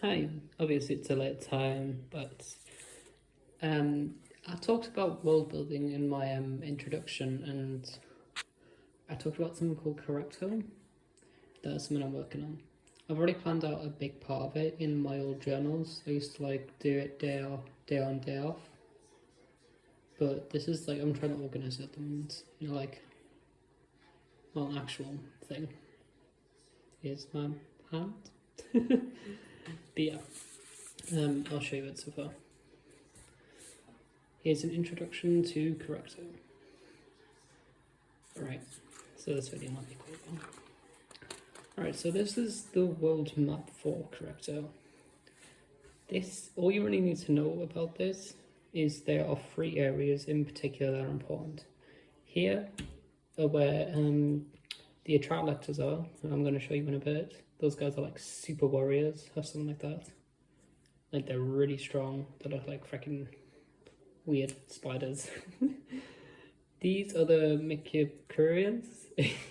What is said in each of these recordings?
Hi, obviously it's a late time, but I talked about world building in my introduction, and I talked about something called Kirecto. That's something I'm working on. I've already planned out a big part of it in my old journals. I used to do it day on, day off. But this is I'm trying to organize it at the moment. Well, an actual thing. Here's my hand. But yeah, I'll show you it so far. Here's an introduction to Kirecto. Alright, so this video might be quite long. Alright, so this is the world map for Kirecto. All you really need to know about this is there are 3 areas in particular that are important. Here are where the attract lectors are, and I'm going to show you in a bit. Those guys are like super warriors or something like that. Like they're really strong. They look like freaking weird spiders. These are the Mikicurians.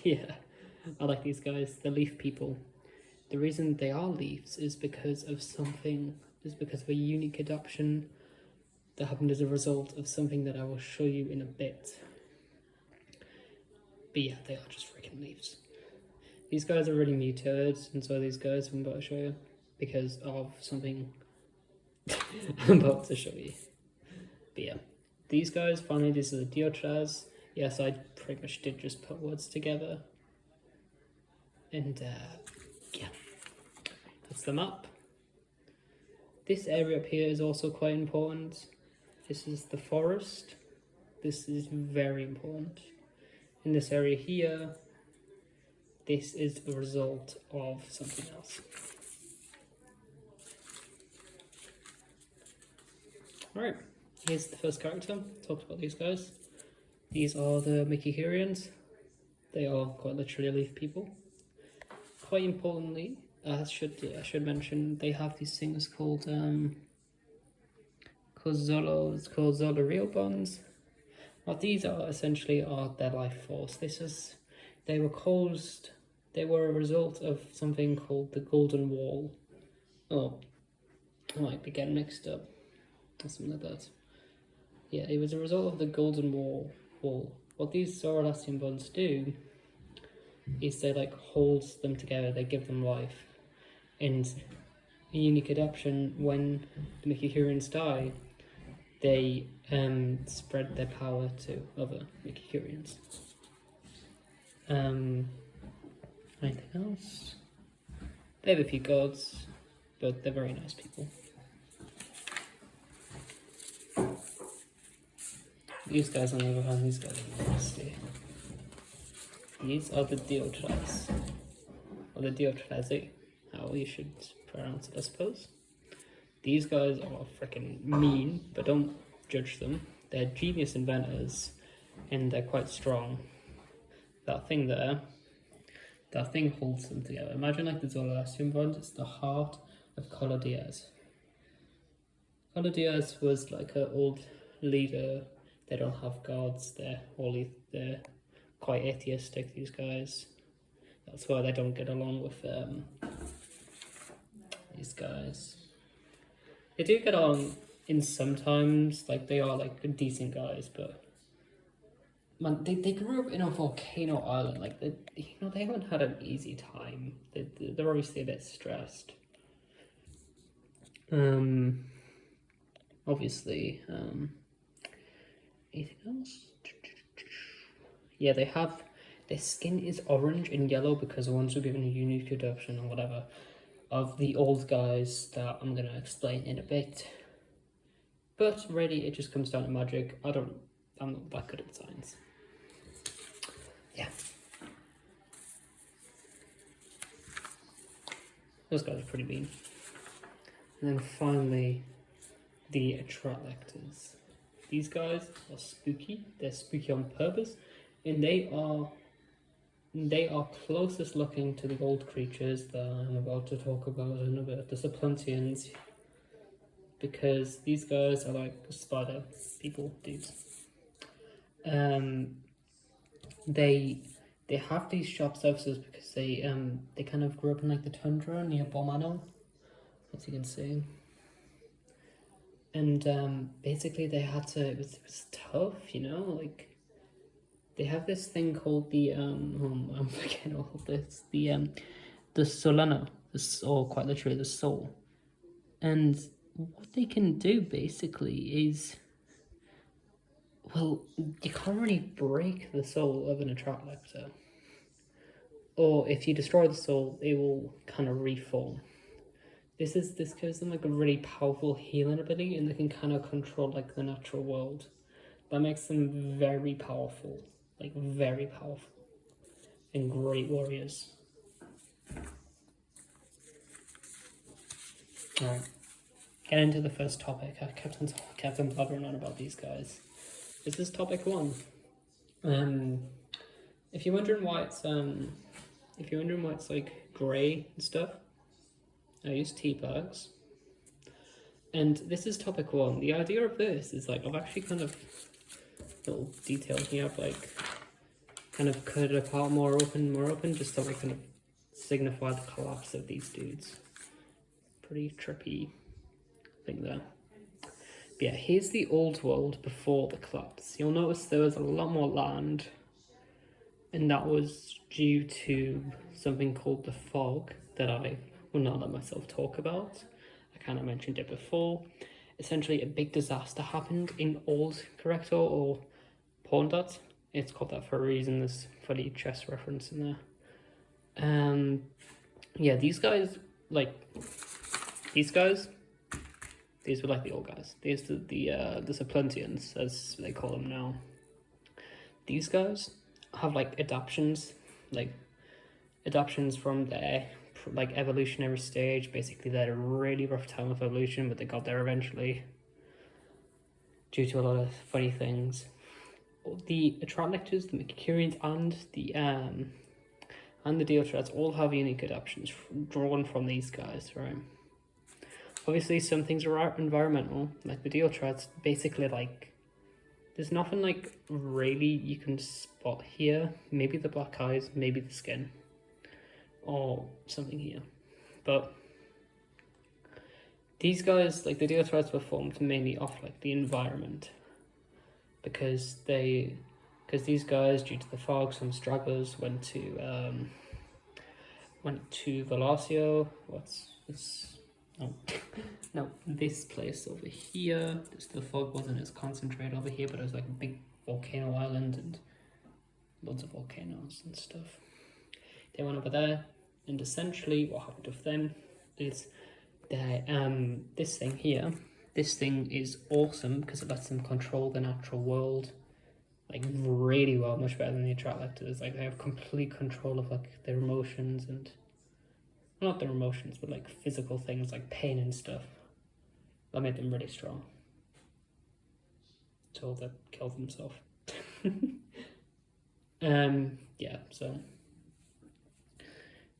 Yeah, I like these guys. The leaf people. The reason they are leaves is because of a unique adaptation that happened as a result of something that I will show you in a bit. But yeah, they are just freaking leaves. These guys are really mutated, and so are these guys I'm about to show you because of something I'm about to show you. But yeah, these guys, finally, these are the Diochas. Yes, I pretty much did just put words together. And yeah, that's the map. This area up here is also quite important. This is the forest. This is very important. In this area here, this is the result of something else. Alright, here's the first character. Talked about these guys. These are the Mikicurians. They are quite literally leaf people. Quite importantly, I should mention they have these things called Zolo real bonds. What these are essentially are their life force. They were a result of something called the Golden Wall. Oh, I might be getting mixed up or something like that. Yeah, it was a result of the Golden Wall. What these Zoroastrian bonds do is they hold them together, they give them life. And a unique adaptation, when the Mikicurians die, they spread their power to other Mikicurians. Anything else? They have a few gods, but they're very nice people. These guys, on the other hand, these guys are nasty. These are the Diochas, or the Diochasi, how you should pronounce it, I suppose. These guys are freaking mean, but don't judge them. They're genius inventors, and they're quite strong. That thing holds them together. Imagine the Zoroastrian bond, it's the heart of Colo Diaz. Colo Diaz was an old leader. They don't have gods, they're quite atheistic, these guys. That's why they don't get along with these guys. They do get on in sometimes, they are decent guys, but man, they grew up in a volcano island. They haven't had an easy time. They're obviously a bit stressed. Obviously, anything else? Yeah, their skin is orange and yellow because the ones were given a unique adaptation or whatever of the old guys that I'm gonna explain in a bit. But really, it just comes down to magic. I'm not that good at science. Yeah. Those guys are pretty mean. And then finally, the attract lectors. These guys are spooky. They're spooky on purpose, and they are closest looking to the old creatures that I'm about to talk about in a bit, the Supplantians, because these guys are like spider people dudes. They have these sharp surfaces because they kind of grew up in the tundra near Bomano, as you can see. And basically they had to, it was tough, you know, like they have this thing called the I'm forgetting all this, the solana, or quite literally the soul. And what they can do basically is, well, you can't really break the soul of an attractor. Or if you destroy the soul, it will kind of reform. This gives them like a really powerful healing ability, and they can kind of control like the natural world. That makes them very powerful, like very powerful, and great warriors. Alright, get into the first topic. I kept on blabbering on about these guys. This is topic 1. If you're wondering why it's like grey and stuff, I use tea bags. And this is topic 1. The idea of this is like I've actually kind of little details here. I've like kind of cut it apart more open, just to like kind of signify the collapse of these dudes. Pretty trippy thing there. But yeah, here's the old world before the collapse. You'll notice there was a lot more land, and that was due to something called the fog that I will not let myself talk about. I kind of mentioned it before. Essentially, a big disaster happened in old Kirecto, or Porndot. It's called that for a reason. There's funny chess reference in there. Yeah, these guys, these were like the old guys. These are the Supplantians, as they call them now. These guys have like adaptations from their like evolutionary stage. Basically, they had a really rough time of evolution, but they got there eventually due to a lot of funny things. The Atratlectors, the Mercurians, and the Deotrats all have unique adaptations drawn from these guys, right? Obviously, some things are environmental, like the Deotrats. Basically, like there's nothing like really you can spot here. Maybe the black eyes, maybe the skin, or something here. But these guys, like the Deotrats, were formed mainly off like the environment, because these guys, due to the fog, some stragglers went to Velasio. What's this? No, this place over here. The fog wasn't as concentrated over here, but it was like a big volcano island and loads of volcanoes and stuff. They went over there, and essentially what happened with them is that this thing here, this thing is awesome because it lets them control the natural world like really well, much better than the Atratlectors. Like they have complete control of like their emotions, and not their emotions, but like physical things like pain and stuff. That made them really strong. Until they killed themselves. Yeah, so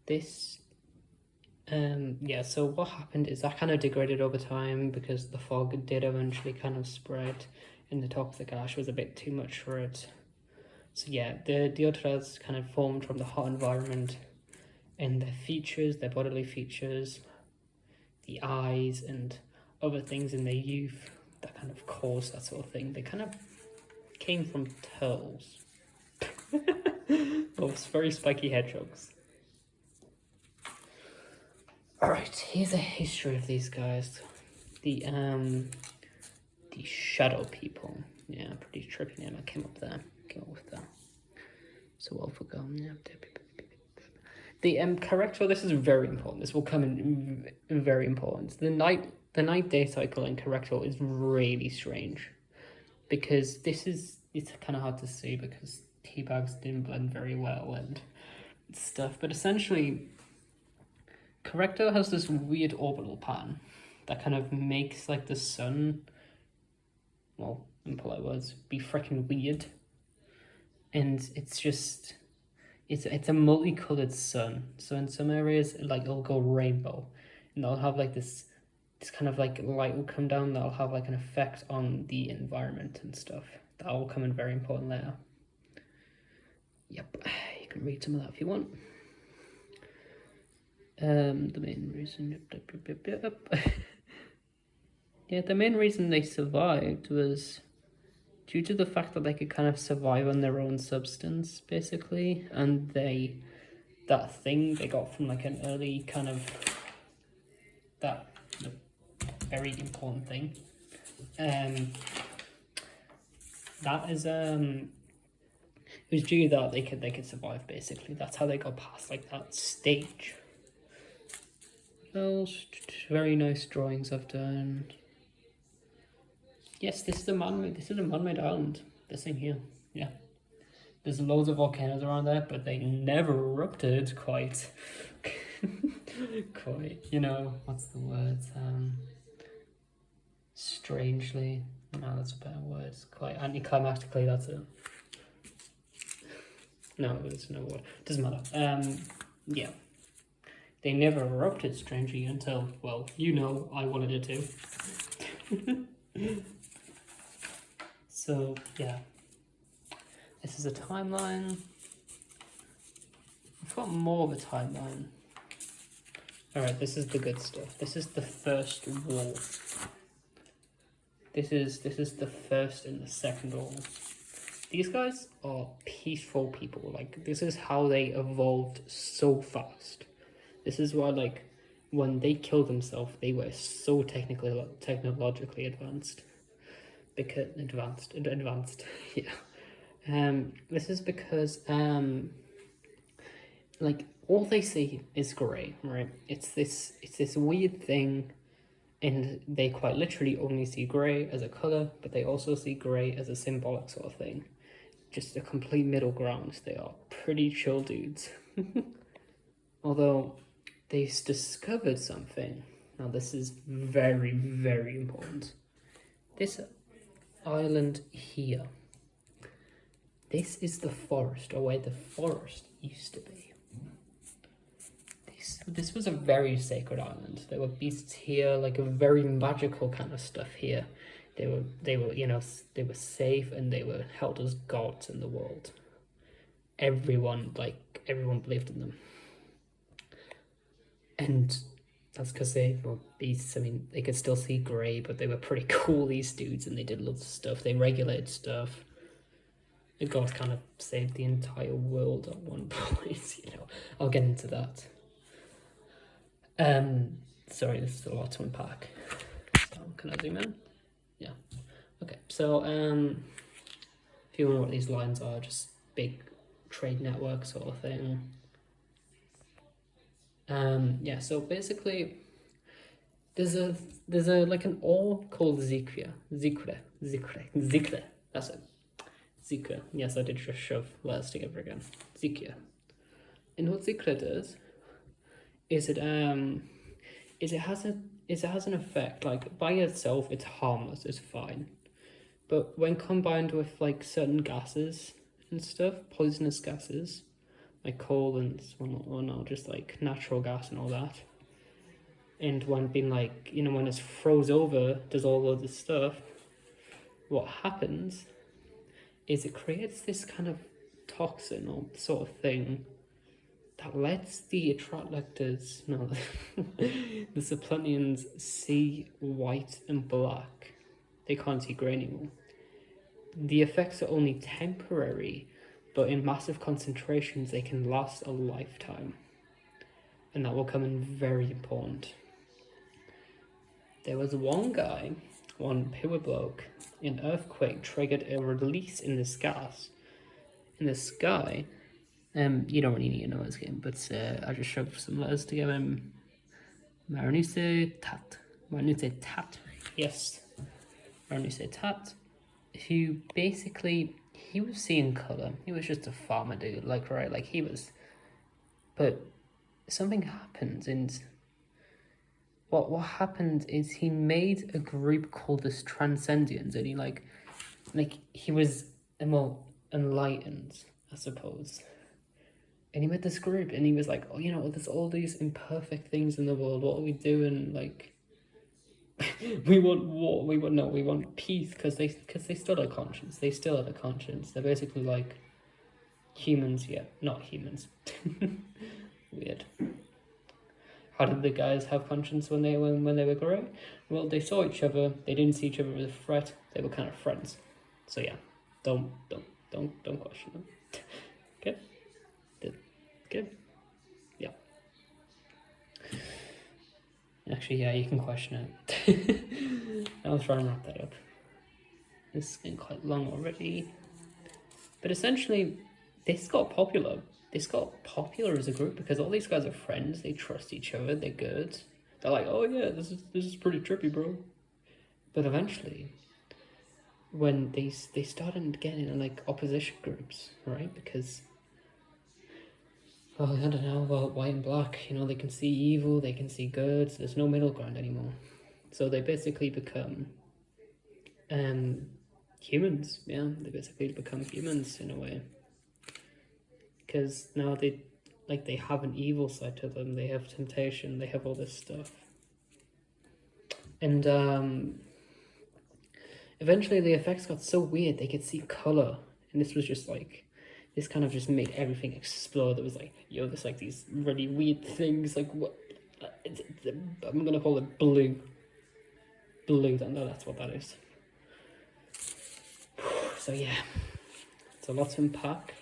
this so what happened is that kind of degraded over time because the fog did eventually kind of spread and the toxic ash was a bit too much for it. So yeah, the Deotrats kind of formed from the hot environment, and their features, their bodily features, the eyes and other things in their youth that kind of caused that sort of thing, they kind of came from turtles. Those very spiky hedgehogs. Alright, here's a history of these guys. The Shadow People. Yeah, pretty trippy name. I came up with that. So well forgotten. Yeah. The Kirecto, this is very important. This will come in very important. The night day cycle in Kirecto is really strange, because it's kind of hard to see because tea bags didn't blend very well and stuff. But essentially, Kirecto has this weird orbital pattern that kind of makes like the sun, well, in polite words, be freaking weird. And it's just, it's a multicolored sun. So in some areas, like it'll go rainbow, and they'll have like this kind of like light will come down that'll have like an effect on the environment and stuff. That will come in very important later. Yep, you can read some of that if you want. The main reason, yeah, the main reason they survived was due to the fact that they could kind of survive on their own substance, basically, and that thing they got from like an early kind of that very important thing, that is it was due to that they could survive, basically. That's how they got past like that stage. Well, very nice drawings I've done. Yes, this is a man-made island. This thing here, yeah. There's loads of volcanoes around there, but they never erupted quite. Quite, you know, what's the word? Strangely. No, that's a better word. Quite anticlimactically, that's it. No, there's no word. Doesn't matter. Yeah. They never erupted, strangely, until, well, you know, I wanted it to. So, yeah. This is a timeline. I've got more of a timeline. Alright, this is the good stuff. This is the first war. This is the first and the second war. These guys are peaceful people. Like, this is how they evolved so fast. This is why, like, when they killed themselves, they were so technologically advanced. Because advanced, yeah. This is because like, all they see is grey, right? It's this weird thing, and they quite literally only see grey as a colour, but they also see grey as a symbolic sort of thing. Just a complete middle ground. They are pretty chill dudes. Although, they've discovered something. Now this is very, very important. This island here. This is the forest, or where the forest used to be. This was a very sacred island. There were beasts here, like a very magical kind of stuff here. They were, you know, they were safe, and they were held as gods in the world. Everyone believed in them. And that's because they were beasts. I mean, they could still see grey, but they were pretty cool, these dudes, and they did lots of stuff. They regulated stuff. The gods kind of saved the entire world at one point, you know. I'll get into that. Sorry, this is a lot to unpack. So, can I zoom in? Yeah. Okay, so, if you wonder what these lines are, just big trade network sort of thing. Yeah, so basically, there's a like an ore called Zikre. That's it. Zikre. Yes, I did just shove letters together again. Zikre. And what Zikre does is it has an effect. Like, by itself, it's harmless, it's fine, but when combined with like certain gases and stuff, poisonous gases, like coal and just like natural gas and all that, and when being like, you know, when it's froze over, does all of this stuff, what happens is it creates this kind of toxin or sort of thing that lets the the Saplanians see white and black. They can't see grey anymore. The effects are only temporary, but in massive concentrations they can last a lifetime. And that will come in very important. There was one poor bloke, an earthquake triggered a release in this gas. In the sky. You don't really need to know this game, but I just shoved some letters together. Marinuse Tat. Yes. Marinuse Tat. Who basically, he was seeing colour. He was just a farmer dude, like, right? Like, he was. But something happened, and what happened is he made a group called the Transcendians, and he was more enlightened, I suppose. And he met this group, and he was like, oh, you know, there's all these imperfect things in the world. What are we doing? Like, we want war. We want peace, because they still had a conscience. They still had a conscience. They're basically like humans, yet not humans. Weird. How did the guys have conscience when they were grey? Well, they saw each other. They didn't see each other as a threat. They were kind of friends. So yeah, don't question them. Okay, good. Yeah. Actually, yeah, you can question it. I'll try and wrap that up. This is getting quite long already. But essentially, this got popular. This got popular as a group because all these guys are friends. They trust each other. They're good. They're like, oh yeah, this is pretty trippy, bro. But eventually, when they started getting in like opposition groups, right? Because, well, I don't know about white and black. You know, they can see evil, they can see good. So there's no middle ground anymore. So they basically become humans. Yeah, they basically become humans in a way. Because now they have an evil side to them. They have temptation. They have all this stuff. And eventually the effects got so weird they could see color, and this was just like, this kind of just made everything explode. It was like, yo, there's like these really weird things, like what, I'm gonna call it blue. That's what that is. So yeah, it's a lot to unpack.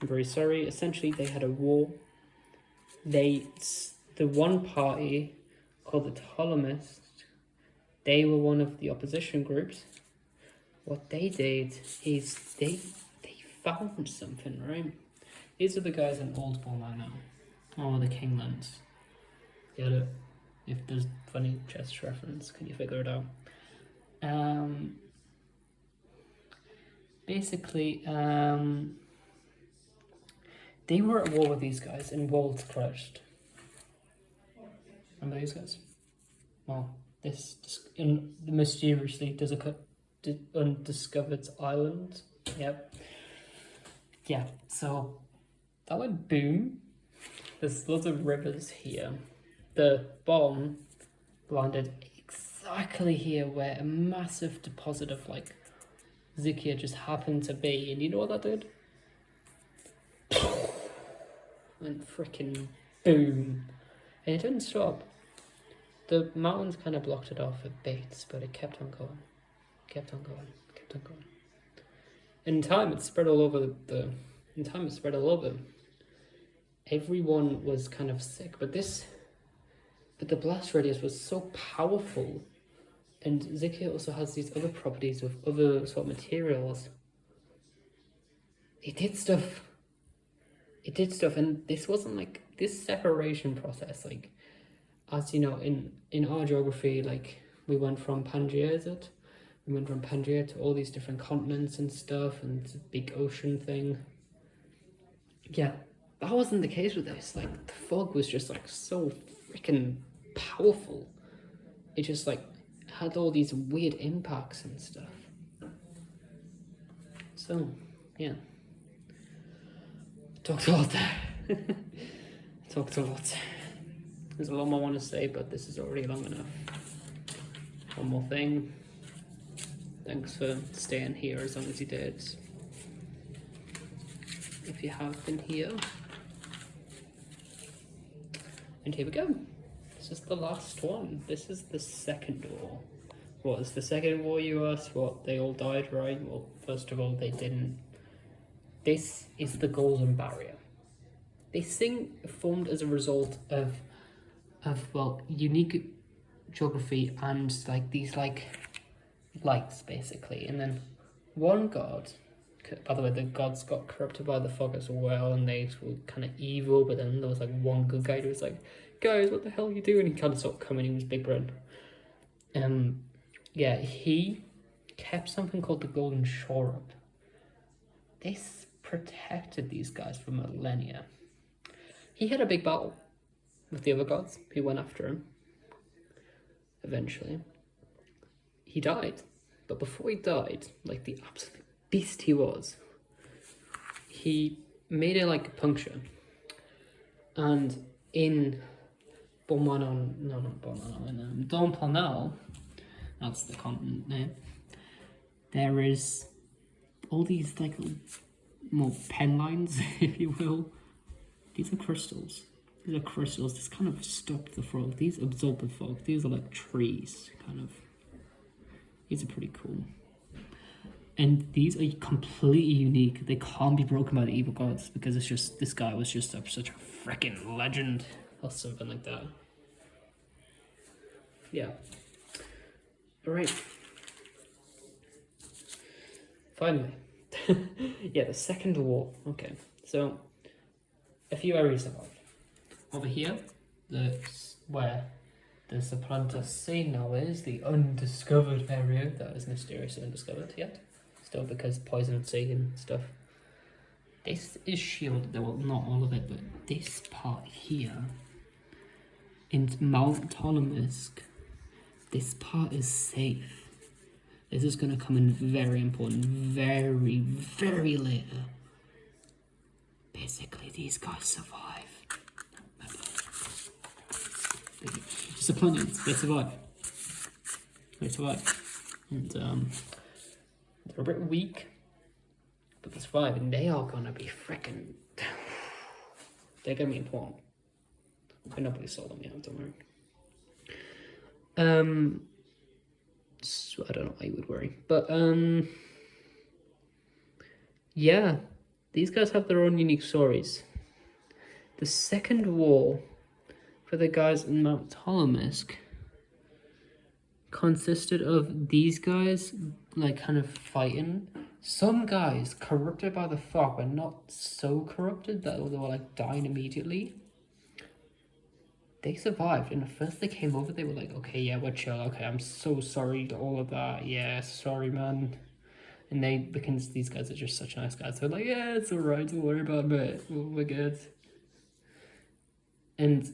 I'm very sorry. Essentially, they had a war. The one party called the Ptolemies, they were one of the opposition groups. What they did is they found something, right? These are the guys in Old Borneo now. Oh, the Kinglands. Get it? If there's funny chess reference, can you figure it out? Basically, they were at war with these guys in World's Crushed. Remember these guys? Well, this mysteriously undiscovered island. Yep. Yeah, so that went boom. There's lots of rivers here. The bomb landed exactly here where a massive deposit of like Zikia just happened to be, and you know what that did? And freaking boom. And it didn't stop. The mountains kind of blocked it off at bits, but it kept on going. Kept on going. In time, it spread all over Everyone was kind of sick, but the blast radius was so powerful, and Zikia also has these other properties with other sort of materials. It did stuff, and this wasn't like this separation process. Like, as you know, in our geography, like we went from Pangaea to all these different continents and stuff, and it's a big ocean thing. Yeah, that wasn't the case with this. Like, the fog was just like so freaking powerful. It just like had all these weird impacts and stuff. So, yeah. Talked a lot there. Talked a lot. There's a lot more I want to say, but this is already long enough. One more thing. Thanks for staying here as long as you did. If you have been here. And here we go. This is the last one. This is the second war. What is the second war, you ask? What, they all died, right? Well, first of all, they didn't. This is the Golden Barrier. This thing formed as a result of well, unique geography and like these like lights basically. And then one god, by the way, the gods got corrupted by the fog as well, and they were kind of evil, but then there was like one good guy who was like, guys, what the hell are you doing? He kind of stopped coming. He was big brain. Yeah, he kept something called the Golden Shore up. This protected these guys for millennia. He had a big battle with the other gods who went after him. Eventually, he died. But before he died, like the absolute beast he was, he made a like puncture. And in Dom Planel, that's the continent name, there is all these like more pen lines, if you will. These are crystals. These are crystals. This kind of stopped the fog. These absorb the fog. These are like trees, kind of. These are pretty cool. And these are completely unique. They can't be broken by the evil gods because it's just, this guy was just such a freaking legend or something like that. Yeah. Alright. Finally. Yeah, the second wall. Okay, so a few areas above. Over here, where the Supplanter Sea now is, the undiscovered area that is mysteriously undiscovered yet. Still because poison sea and stuff. This is shielded, well, not all of it, but this part here, in Mount Ptolemaic, this part is safe. This is going to come in very important, very, very later. Basically, these guys survive. Disappointments, they survive. They survive. And, they're a bit weak, but they survive, and they are gonna be freaking. They're gonna be important. But nobody saw them yet, don't worry. So I don't know why you would worry, but yeah, these guys have their own unique stories. The second war for the guys in Mount Ptolemaic consisted of these guys, like, kind of fighting. Some guys corrupted by the fog, but not so corrupted that they were like dying immediately. They survived, and at first they came over, they were like, okay, yeah, we're chill, okay, I'm so sorry to all of that, yeah, sorry, man. And because these guys are just such nice guys, they're like, yeah, it's alright, don't worry about it, we're good. And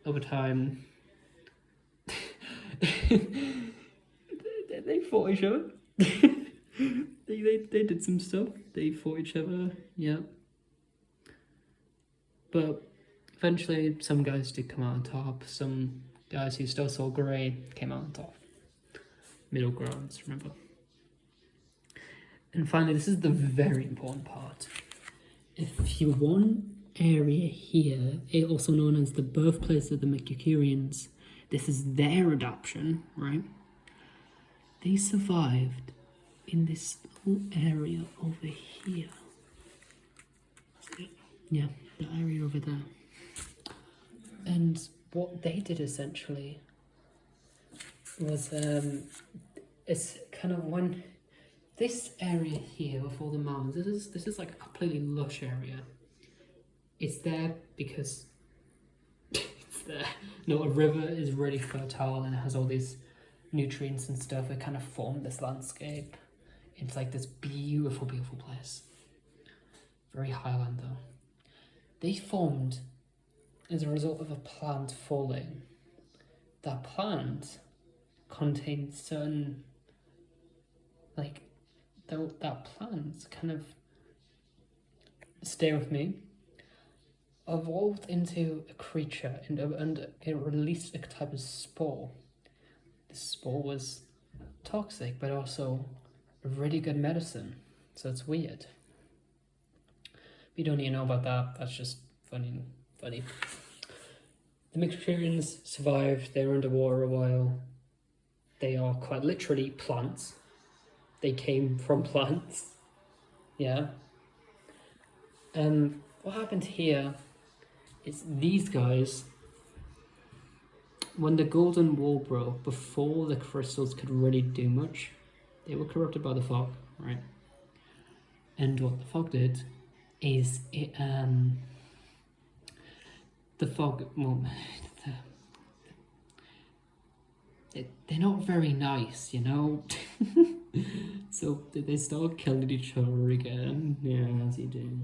over time, they fought each other. they did some stuff. They fought each other, yeah. But eventually, some guys did come out on top. Some guys who still saw grey came out on top. Middle grounds, remember. And finally, this is the very important part. If you want area here, also known as the birthplace of the Mercurians, this is their adoption, right? They survived in this little area over here. Yeah, the area over there. And what they did essentially was, it's kind of when this area here with all the mountains, this is like a completely lush area. It's there because it's there. No, a river is really fertile and it has all these nutrients and stuff. It kind of formed this landscape. It's like this beautiful, beautiful place. Very highland though. They formed as a result of a plant falling. That plant contained certain, like, that plant kind of, stay with me, evolved into a creature and it released a type of spore. This spore was toxic, but also a really good medicine. So it's weird. If you don't even know about that, that's just funny. The Mercurians survived. They were underwater a while. They are quite literally plants. They came from plants. Yeah. What happened here is these guys, when the Golden Wall broke, before the crystals could really do much, they were corrupted by the fog, right? And what the fog did is it, the fog, well, they're not very nice, you know? So they start killing each other again, yeah, as you do.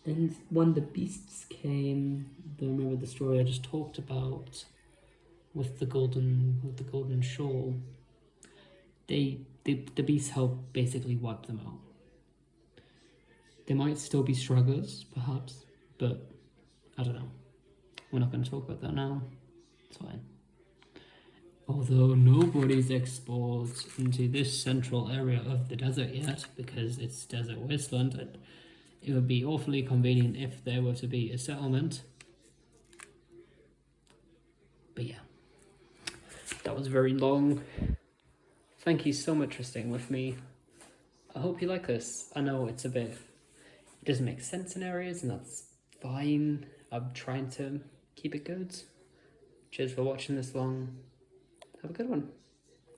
And when the beasts came, remember the story I just talked about with the golden shawl, the beasts helped basically wipe them out. They might still be strugglers, perhaps, but I don't know. We're not going to talk about that now. It's fine. Although nobody's explored into this central area of the desert yet, because it's desert wasteland, and it would be awfully convenient if there were to be a settlement But yeah, that was very long. Thank you so much for staying with me. I hope you like this. I know it doesn't make sense in areas, and that's fine. I'm trying to keep it good. Cheers for watching this long. Have a good one.